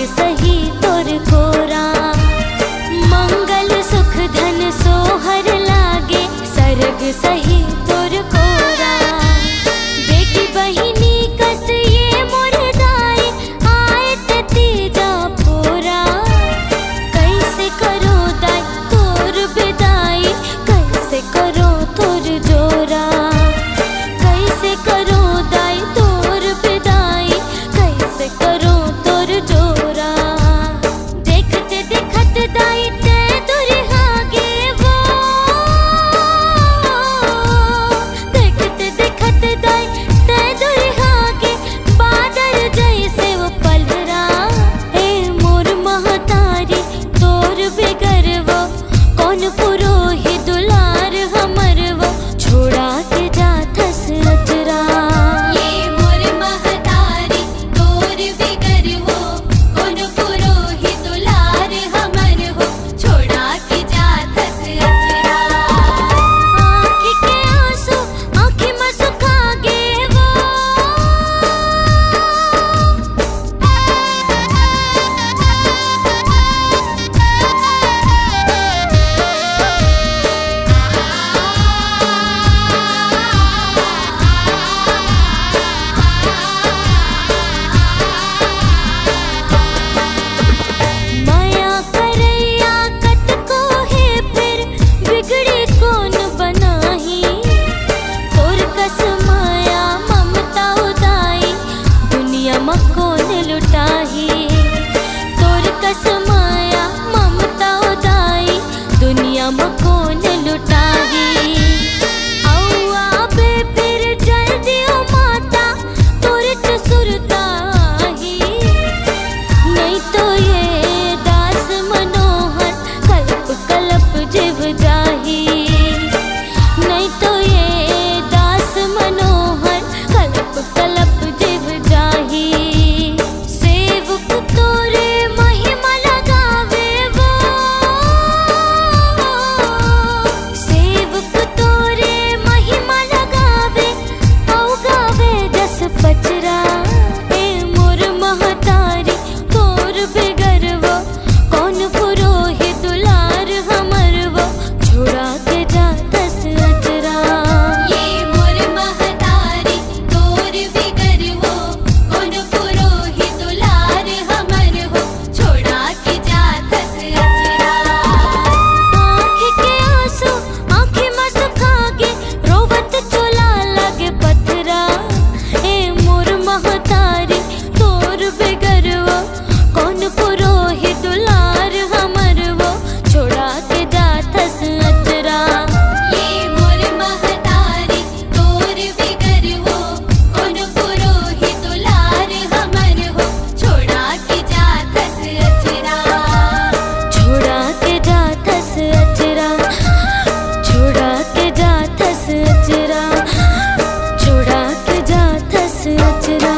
सही तोर कोरा। मंगल सुख धन सोहर लागे सरग सही तोर कोरा। बेटी बहिनी कस ये मुर्दाई आए तीजा पोरा। कैसे करो दाई तोर विदाई कैसे करो तोर जोरा। कैसे करो दाई तोर विदाई कैसे करो तोर जोरा। देखते देखत दाई ते दुरिहागे वो। देखते देखत दाई ते दुरिहागे बादल जैसे वो पलरा। ए मोर महतारी तोर बिगर वो कौन पुरोहि दुलार हमर वो छोड़ा के जाथस अचरा। ये मोर महतारी तोर बिगर हो कौन पुरोहित दुलार हमर हो छोड़ा के जाथस अचरा। आँखी के आंसू आँखी में सुखागे वो। माया करैया कत को है फिर बिगड़ी कौन बनाही। तोर कस माया ममता उदाई दुनिया में कौन लुटाही। तोर कस माया ममता उदाई दुनिया में कौन लुटाही। औआ बे फिर जल्दी ओ माता तोर सुरताही। नहीं तो ये दास मनोहर कल्प कल्प जीव जाही। नहीं तो ये दास मनोहर कल्प कल्प जीव जाही। सेवक तोरे महिमा लगावे वो। सेवक तोरे महिमा लगावे औ गावे जस पचरा। ए मोर महतारी तोर बिगर वो कौन पुरोहित दुलार हमर वो छोड़ा के जाथस अचरा। ये मोर महतारी तोर बिगर हो कौन पुरोहित दुलार हमर हो छोड़ा के जाथस अचरा। आँखी के आंसू आँखी में सुखागे रोवत चोला लागे पथरा। ए मोर महतारी तोर बिगर वो कौन पुरोहित दुलार हमर वो छोड़ा के जाथस अचरा। ये मोर महतारी तोर बिगर हो कौन पुरोहित दुलार हमर हो छोड़ा के जाथस अचरा। छोड़ा के जाथस अचरा। छोड़ा के जाथस अचरा। छोड़ा के जाथस अचरा।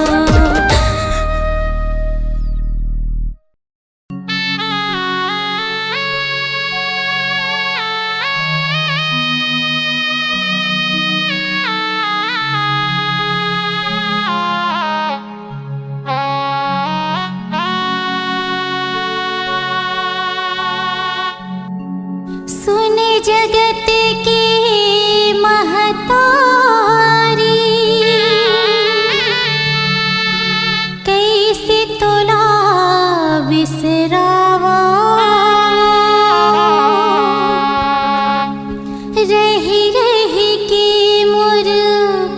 सुने जगत की महतारी कैसे तोला बिसरावा। रही रही के मोर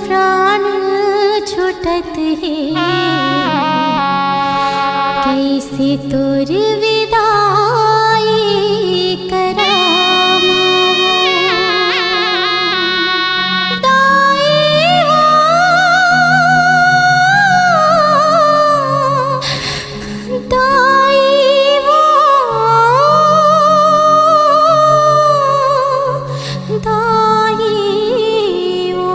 प्राण छूटत है कैसे तोर विदाई करावा। दाई वो दाई वो दाई वो।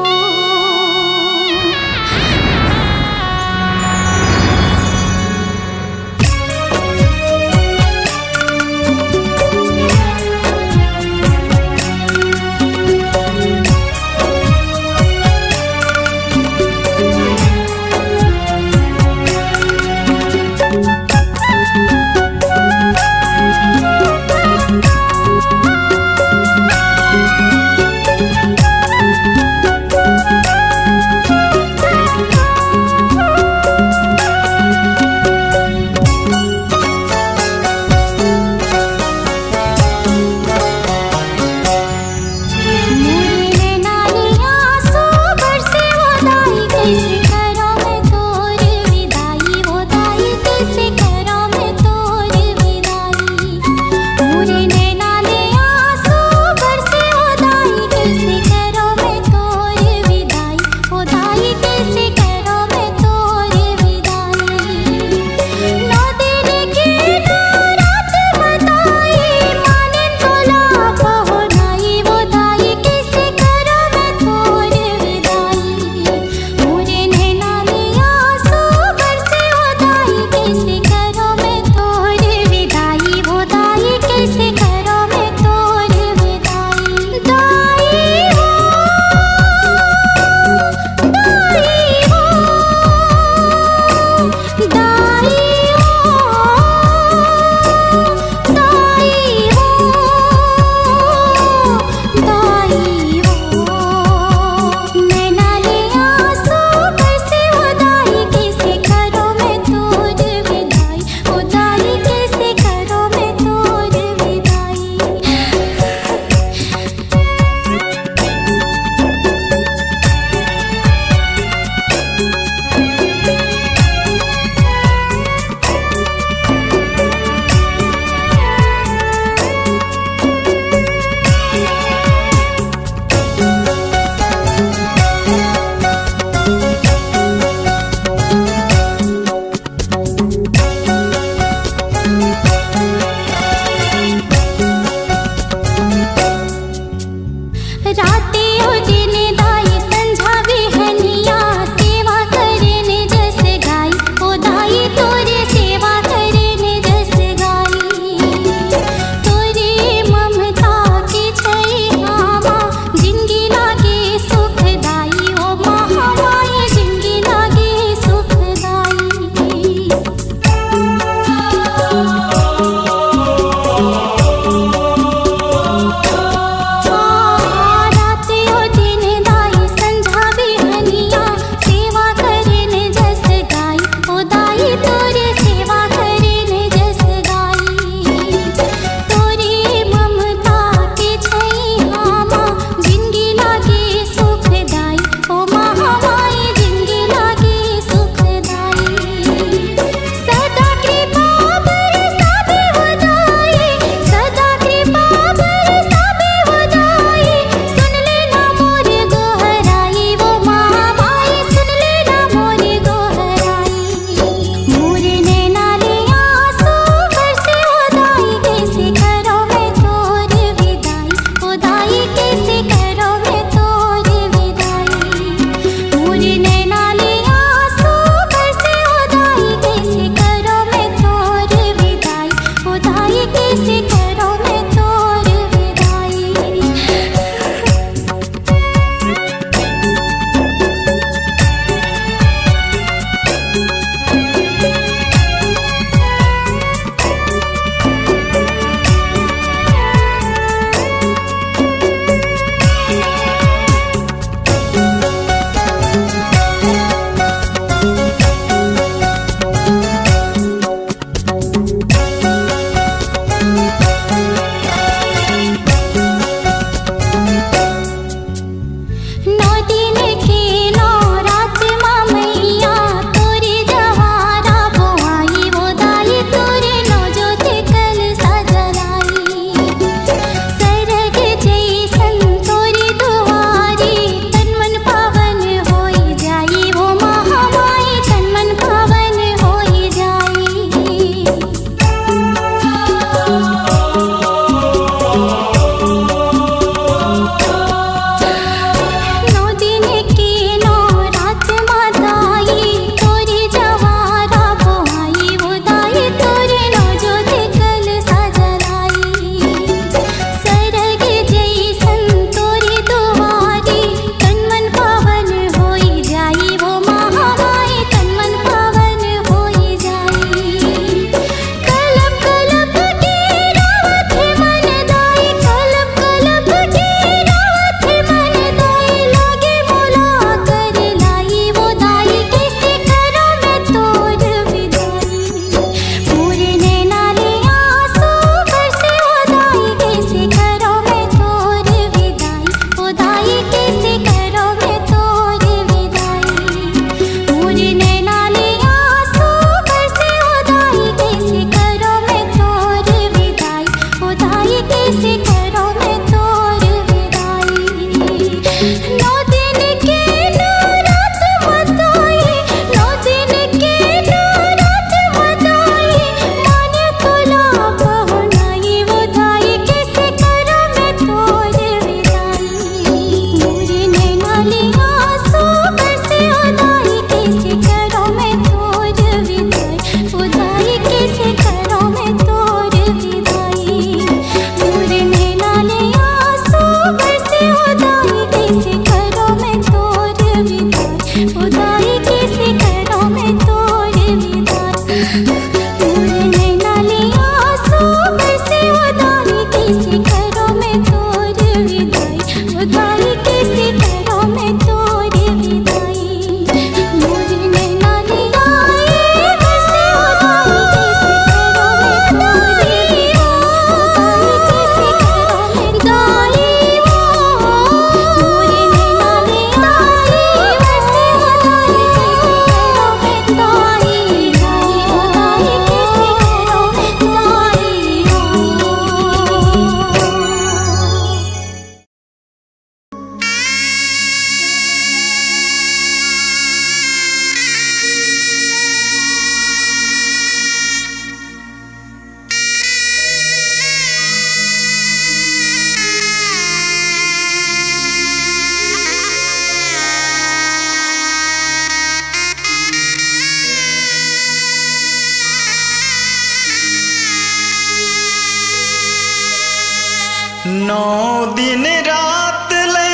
नौ दिन रात ले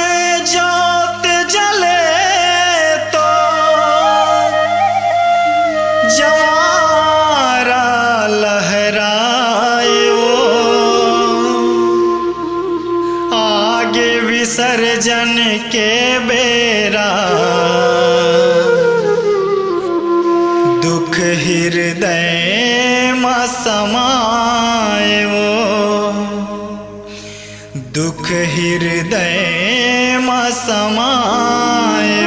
जोत जले तो जवारा लहराए आगे विसर्जन के बेरा दुख हृदय में समाए दुख हृदय में समाए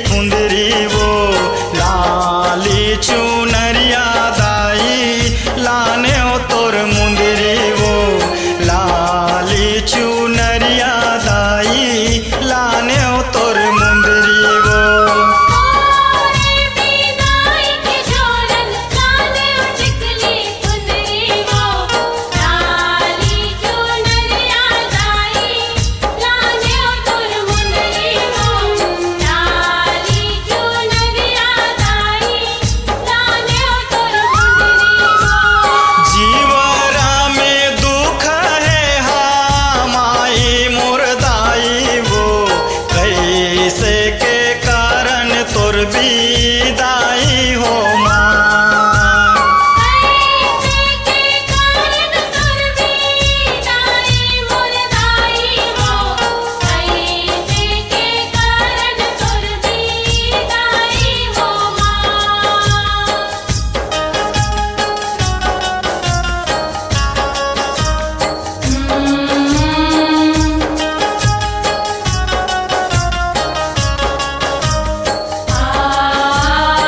फुंदरी वो लाली चुनरिया दाई लाने हो तोर मुंदरी वो लाली चुनरिया दाई लाने हो तोर मुंदरी वो विदाई हो आ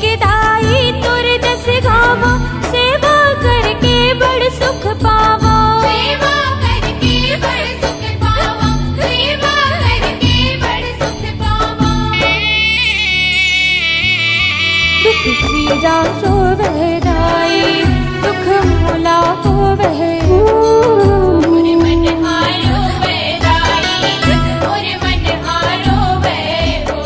के दाई तुर जस गावा, सेवा करके बड़ सुख पावा। सेवा करके बड़ सुख पावा, सेवा करके बड़ सुख पावा। दुख पीड़ा रोवे दाई, दुख मोला होवे। मोर मन हारो वे दाई, मोर मन हारो वे हो।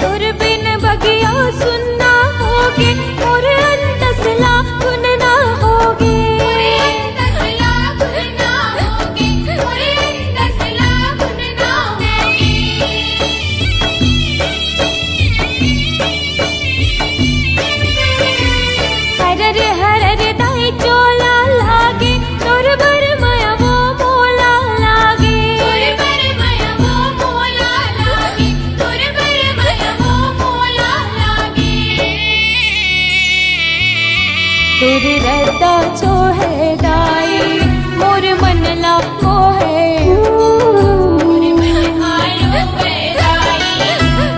तुर बिन बगिया सुनना होगे, मोर अंतसला गुन ना होगे। मोरे अंतसला गुण ना होगे, मोरे अंतसला गुण ना होगे। हरर दाई चोला लागे, तुर बर माया वो मोला लागे। तुर बर माया वो मोला लागे, तुर बर माया वो मोला लागे। तुर रद्दा जो है दाई, मोर मन ला मोहे। मोर मन हारो वे दाई,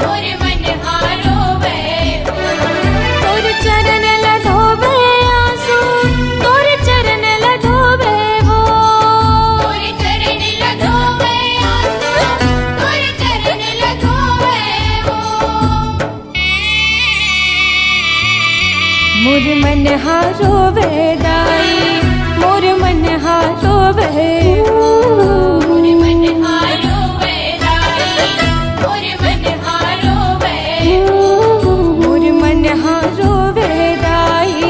मोर मन हारो वे हो। तुर चरण लधोवे आंसू, तुर चरण लधोवे वो। मोर चरण लधोवे आंसू, मोर चरण लधोवे हो। मोर मन हारो वे दाई, मोर मन हारो वे। मोर मन हारो वे दाई, मोर मन हारो वे हो। मोर मन हारो वे दाई,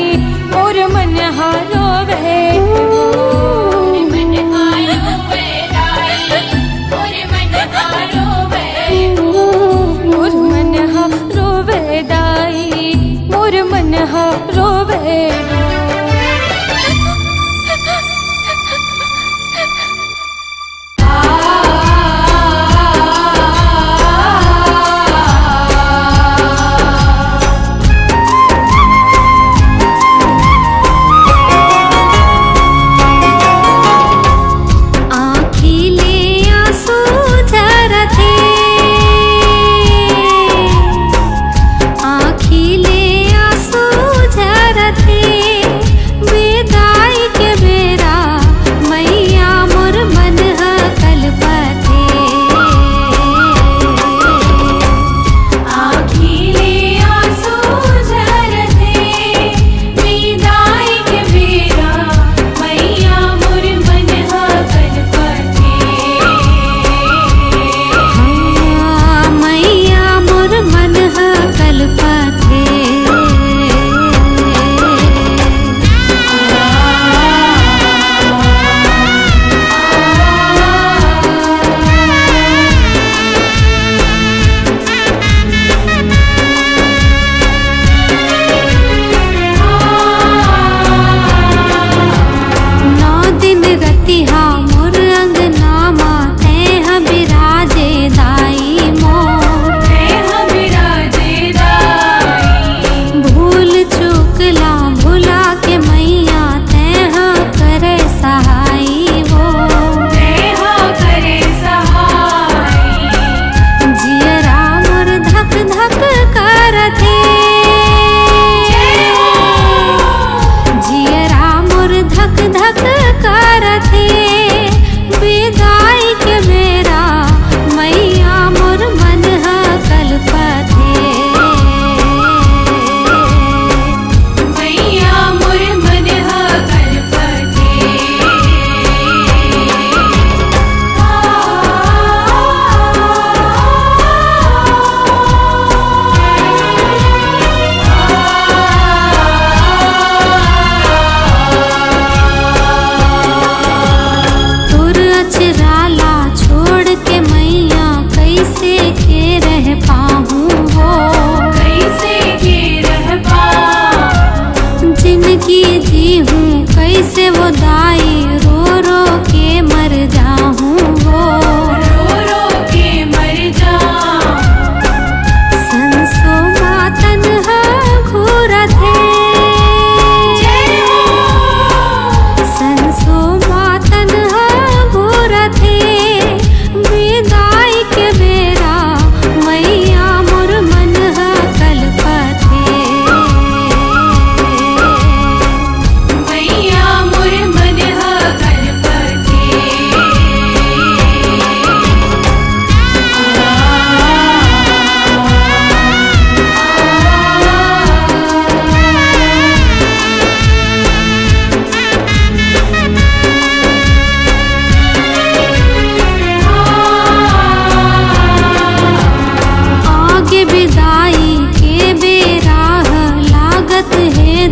मोर मन हारो वे। मोर मन हारो वे दाई, मोर मन हारो वे हो। मोर मन हारो वे दाई, मोर मन हारो वे। आ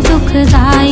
दुखदाई।